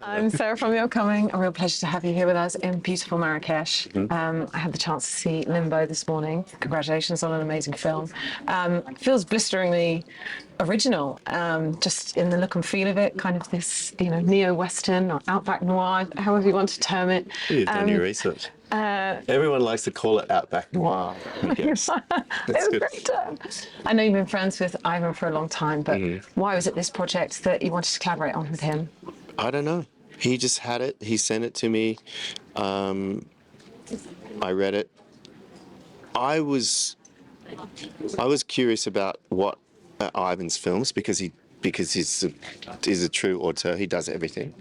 I'm Sarah from The Upcoming. A real pleasure to have you here with us in beautiful Marrakech. I had the chance to see Limbo this morning. Congratulations on an amazing film. Feels blisteringly original, just in the look and feel of it, kind of this, neo-Western or Outback Noir, however you want to term it. You've done your research. Everyone likes to call it Outback Noir, I guess. It's a great term. I know you've been friends with Ivan for a long time, but why was it this project that you wanted to collaborate on with him? I don't know. He just had it. He sent it to me. I read it. I was curious about what Ivan's films because he's a true auteur. He does everything.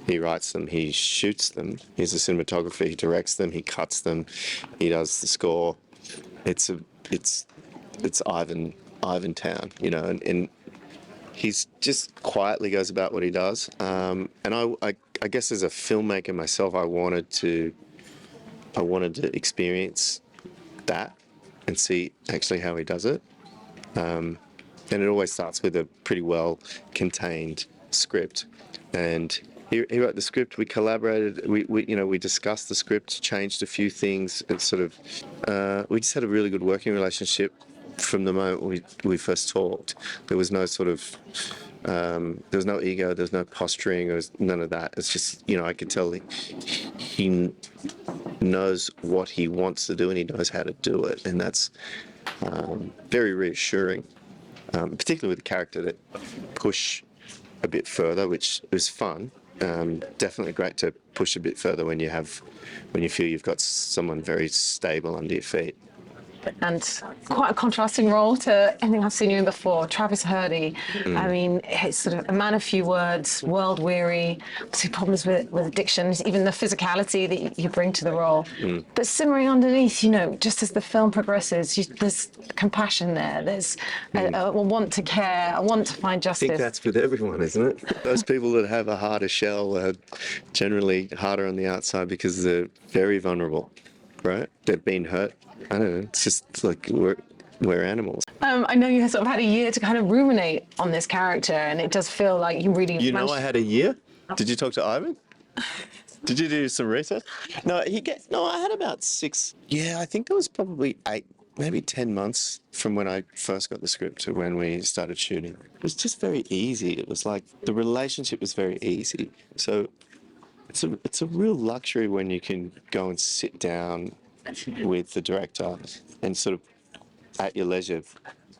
He writes them. He shoots them. He's a cinematographer. He directs them. He cuts them. He does the score. It's Ivan Town, and he's just quietly goes about what he does. And I guess as a filmmaker myself, I wanted to experience that and see actually how he does it. And it always starts with a pretty well contained script. And he wrote the script. We collaborated. We discussed the script, changed a few things. It's sort of we just had a really good working relationship from the moment we first talked. There was no sort of there was no ego. There was no posturing. There was none of that. It's just I could tell he knows what he wants to do and he knows how to do it, and that's very reassuring. Particularly with a character that push a bit further, which was fun. Definitely great to push a bit further when you feel you've got someone very stable under your feet. And quite a contrasting role to anything I've seen you in before. Travis Hurdy, I mean, he's sort of a man of few words, world weary, obviously problems with addiction, even the physicality that you bring to the role. But simmering underneath, just as the film progresses, there's compassion there. There's a want to care, a want to find justice. I think that's with everyone, isn't it? Those people that have a harder shell are generally harder on the outside because they're very vulnerable, right? They've been hurt. I don't know. It's just like we're animals. I know you sort of had a year to kind of ruminate on this character, and it does feel like you really. I had a year. Did you talk to Ivan? Did you do some research? No, I had about 6. Yeah, I think it was probably 8, maybe 10 months from when I first got the script to when we started shooting. It was just very easy. It was like the relationship was very easy. So it's a real luxury when you can go and sit down with the director and sort of at your leisure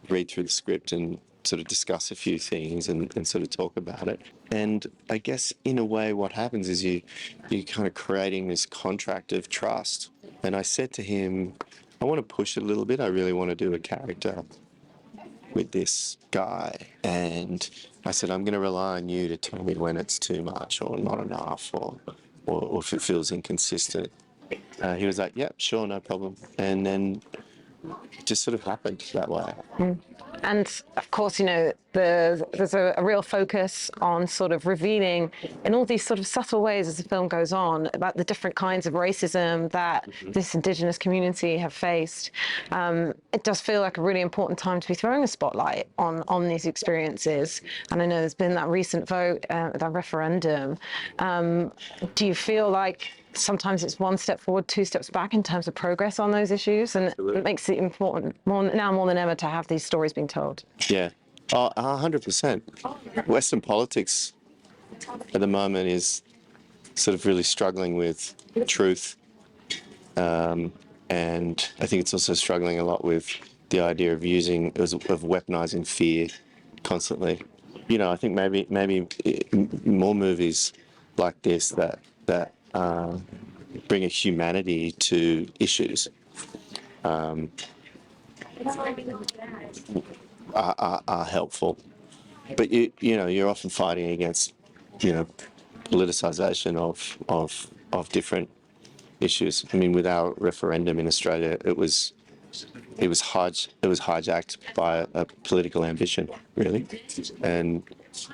read through the script and sort of discuss a few things and sort of talk about it. And I guess in a way what happens is you're kind of creating this contract of trust. And I said to him, I want to push it a little bit. I really want to do a character with this guy. And I said, I'm going to rely on you to tell me when it's too much or not enough or if it feels inconsistent. He was like, yep, sure, no problem. And then it just sort of happened that way. And of course, there's a real focus on sort of revealing in all these sort of subtle ways as the film goes on about the different kinds of racism that this Indigenous community have faced. It does feel like a really important time to be throwing a spotlight on these experiences. And I know there's been that recent vote, that referendum. Do you feel like sometimes it's one step forward, 2 steps back in terms of progress on those issues, and it makes it important more than ever to have these stories being told? Yeah, 100%. Western politics at the moment is sort of really struggling with truth, and I think it's also struggling a lot with the idea of weaponizing fear constantly. I think maybe more movies like this that bring a humanity to issues are helpful. But you're often fighting against politicization of different issues. I mean, with our referendum in Australia, it was hijacked by a political ambition, really, and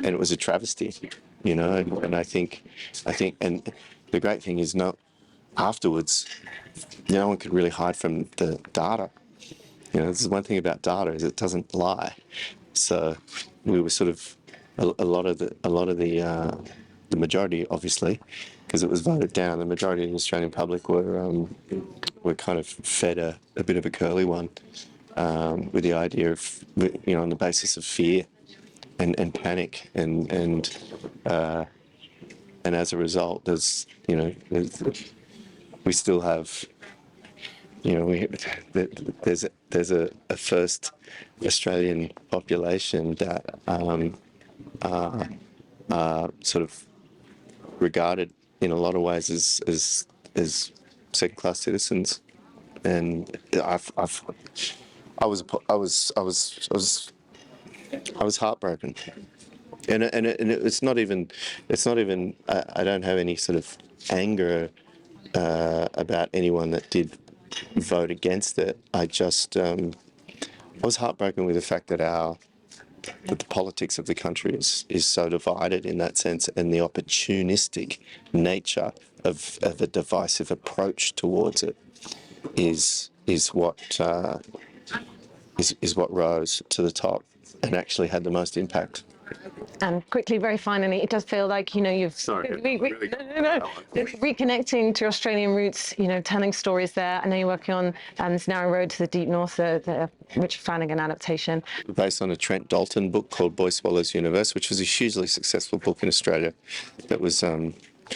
it was a travesty, And I think, and the great thing is, afterwards, no one could really hide from the data. This is one thing about data is it doesn't lie. So we were sort of a lot of the the majority, obviously, because it was voted down. The majority of the Australian public were kind of fed a bit of a curly one, with the idea of, on the basis of fear and panic, and as a result, we still have, there's a first Australian population that sort of regarded in a lot of ways as second class citizens, and I was heartbroken, and it's not even I don't have any sort of anger about anyone that did vote against it. I was heartbroken with the fact that the politics of the country is so divided in that sense, and the opportunistic nature of a divisive approach towards it is what rose to the top and actually had the most impact. And quickly, very finally, it does feel like, you've reconnecting to your Australian roots, telling stories there. I know you're working on this Narrow Road to the Deep North, the Richard Flanagan adaptation. Based on a Trent Dalton book called Boy Swallows Universe, which was a hugely successful book in Australia that was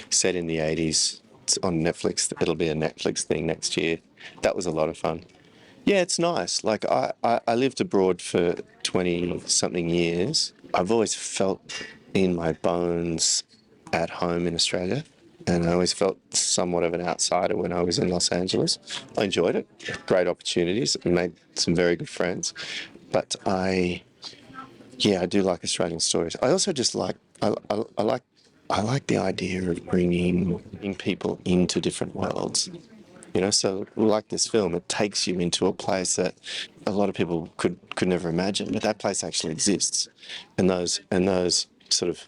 set in the 80s. It's on Netflix. It'll be a Netflix thing next year. That was a lot of fun. Yeah, it's nice. Like, I lived abroad for 20-something years. I've always felt in my bones at home in Australia, and I always felt somewhat of an outsider when I was in Los Angeles. I enjoyed it. Great opportunities. I made some very good friends. But I do like Australian stories. I also just like, I like the idea of bringing people into different worlds. So like this film, it takes you into a place that a lot of people could never imagine, but that place actually exists, and those sort of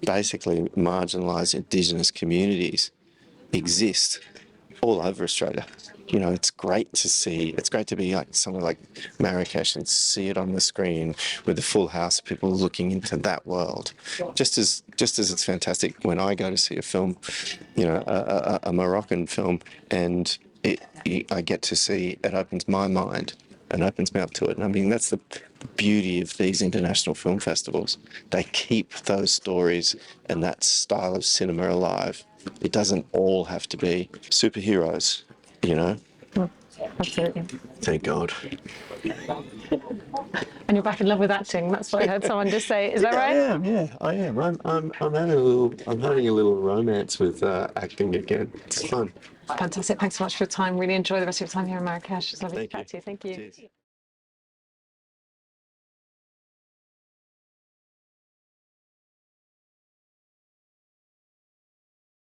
basically marginalised Indigenous communities exist all over Australia. It's great to see. It's great to be like somewhere like Marrakech and see it on the screen with a full house of people looking into that world. Just as it's fantastic when I go to see a film, a Moroccan film, and I get to see it opens my mind and opens me up to it. And I mean, that's the beauty of these international film festivals. They keep those stories and that style of cinema alive. It doesn't all have to be superheroes. Absolutely. Thank God. And you're back in love with acting. That's what I heard someone just say. Is that right? I am. I'm having a little romance with acting again. It's fun. Fantastic. Thanks so much for your time. Really enjoy the rest of your time here in Marrakech. It's lovely to chat to you. Thank you. Cheers.